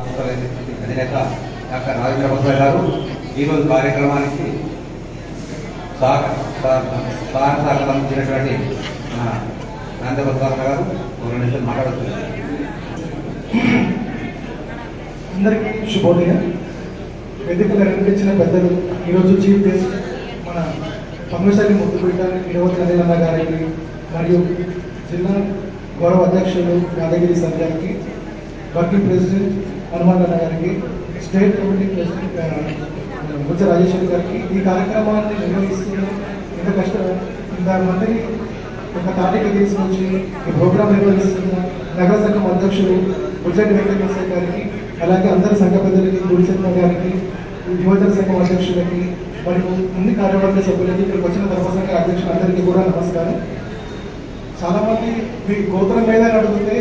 అధినేత డాక్టర్ రాజేంద్ర ప్రసాద్ గారు ఈరోజు కార్యక్రమానికి సహకారం అందించినటువంటి మన నందప్రసాద్ గారు రెండు నిమిషాలు మాట్లాడుతున్నారు. అందరికీ శుభోదయం. వేదికగా నిర్వహించిన పెద్దలు, ఈరోజు చీఫ్ గెస్ట్ మన పంగశాలి ముద్దుబిడ్డ నిరవతన్న గారికి మరియు జిల్లా గౌరవ అధ్యక్షులు యాదగిరి సార్ గారికి, వర్కింగ్ ప్రెసిడెంట్ హనుమాన్ గారికి, స్టేట్ కమిటీ ప్రెసిడెంట్ బుచ్చ రాజేశ్వరి గారికి, ఈ కార్యక్రమాన్ని నిర్వహిస్తున్న ఇంతమందిని ఒక తాటికి తీసుకొచ్చి ఈ ప్రోగ్రాం నిర్వహిస్తున్న నగర సంఘం అధ్యక్షులు బుజ్జటి వెంకటేశ్వర గారికి, అలాగే అందరి సంఘ పెద్దలకి, గుడిశెట్ల గారికి, యువజన సంఘం అధ్యక్షులకి మరియు అన్ని కార్యవర్గ సభ్యులకి, ఇక్కడికి వచ్చిన ధర్మసంఘ అధ్యక్షులందరికీ కూడా నమస్కారం. చాలామంది మీ గోత్రం మీద అడిగితే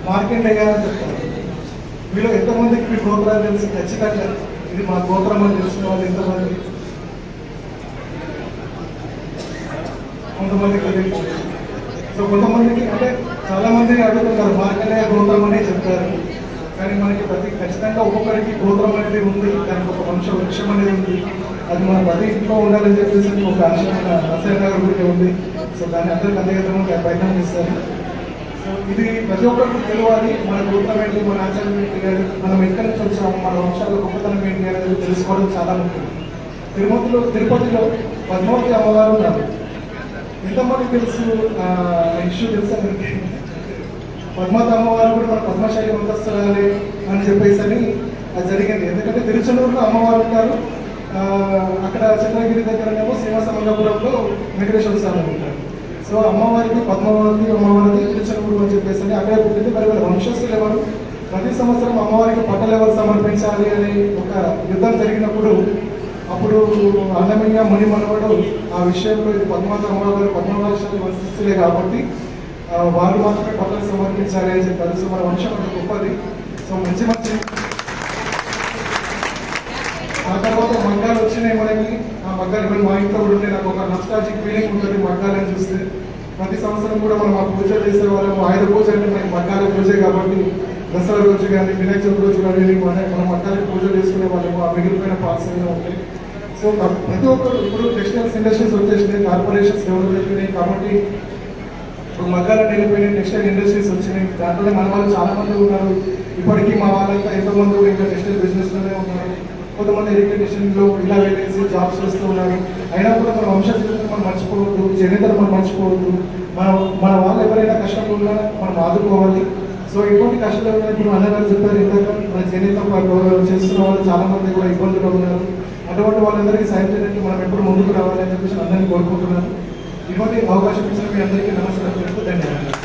మార్కెండయ్య అని చెప్తారు. మీలో ఎంతమందికి మీ గోత్రాలు తెలిసి ఖచ్చితంగా ఇది మా గోత్రం అని తెలిసిన వాళ్ళు ఎంతమంది? కొంతమందికి తెలియదు. సో కొంతమందికి అంటే చాలా మంది అడుగుతుంటారు మార్కెండయ్య గోత్రం అనే చెప్తారు. కానీ మనకి ఖచ్చితంగా ఒక్కొక్కరికి గోత్రం అనేది ఉంది, దానికి ఒక వృక్షం అనేది ఉంది. అది మన ప్రతి ఇంట్లో ఉండాలని చెప్పేసి ఒక ఆశ మన రసాయన గారి గురించి ఉంది. సో దాన్ని అందరికీ అందజేయడం ప్రయత్నం చేస్తారు. సో ఇది ప్రతి ఒక్కరికి తెలియాలి, మన గోత్రం ఏంటి, మన ఆచారం ఏంటి, మనం ఎక్కడి నుంచి వచ్చాము, మన వంశాల గొప్పతనం ఏంటి అనేది తెలుసుకోవడం చాలా ముఖ్యం. తిరుపతిలో పద్మావతి అమ్మవారు ఉన్నారు. ఎంతమంది తెలుసు ఇష్యూ తెలుసా మనకి? పద్మావతి అమ్మవారు కూడా మన పద్మశాలి వంతస్తురాలే అని చెప్పేసి అని అది జరిగింది. ఎందుకంటే తిరుచనూరులో అమ్మవారు ఉంటారు, అక్కడ చంద్రగిరి దగ్గరనేమో శ్రీనివాసమంగాపురంలో వెంకటేశ్వర స్వామి ఉంటారు. సో అమ్మవారికి పద్మావతి అమ్మవారిది తిరుచనూరు అని చెప్పేసి అని అక్కడే పుట్టింది. మరి వాళ్ళ వంశస్థులు ఎవరు? ప్రతి సంవత్సరం అమ్మవారికి పట్టలు ఎవరు సమర్పించాలి అని ఒక యుద్ధం జరిగినప్పుడు అప్పుడు అన్నమయ్య ముని మనవడు ఆ విషయంలో ఇది పద్మావతి అమ్మవారు పద్మవారి వంశస్థులే కాబట్టి వాళ్ళు మాత్రమే పట్టలు సమర్పించాలి అని చెప్పారు. సో మన వంశం అంత గొప్పది. సో మంచి మంచి ఆ తర్వాత మగ్గాలు వచ్చినాయి మనకి. ఆ మగ్గాలు ఇప్పుడు మా ఇంట్లో కూడా ఉంటే నాకు ఒక నస్టాలజిక్ ఫీలింగ్ ఉంటుంది మగ్గాలని చూస్తే. ప్రతి సంవత్సరం కూడా మనం ఆ పూజ చేసే వాళ్ళము. ఆయుధ పూజ అంటే మనకి మగ్గాల పూజే కాబట్టి దసరా రోజు కానీ వినాయక చవితి రోజు కానీ మనం మగ్గాలకి పూజ చేసుకునే వాళ్ళము. ఆ మిగిలిపోయిన పార్ట్స్ అయినా ఉంటాయి. సో ప్రతి ఒక్కరు ఇప్పుడు టెక్స్టైల్స్ ఇండస్ట్రీస్ వచ్చేసినాయి, కార్పొరేషన్స్ డెవలప్ అయిపోయినాయి కాబట్టి ఇప్పుడు మగ్గాలు వెళ్ళిపోయినాయి, టెక్స్టైల్ ఇండస్ట్రీస్ వచ్చినాయి. దాంట్లోనే మన వాళ్ళు చాలా మంది ఉన్నారు. ఇప్పటికీ మా వాళ్ళంతా ఎంతోమంది ఇంకా టెక్స్టైల్ బిజినెస్లోనే ఉన్నారు. కొంతమంది ఎడ్యుకేషన్లో ఇలా వెళ్ళేసి జాబ్స్ చేస్తూ ఉన్నారు. అయినా కూడా మన వంశజీవితం మనం మర్చిపోవద్దు, చరిత్ర మనం మర్చిపోవద్దు. మన వాళ్ళు ఎవరైనా కష్టంలో ఉన్నా మనం ఆదుకోవాలి. సో ఇటువంటి కష్టాలు ఇప్పుడు అన్నగారు చెప్పారు, ఇందాక మన చరిత్ర చేస్తున్న వాళ్ళు చాలా మంది కూడా ఇబ్బందులు ఉన్నారు. అటువంటి వాళ్ళందరికీ సాయం చేయడానికి మనం ఎప్పుడు ముందుకు రావాలని చెప్పేసి అందరినీ కోరుకుంటున్నాను. ఇటువంటి అవకాశం ఇచ్చిన మీ అందరికీ నమస్కారం చెప్తూ ధన్యవాదాలు.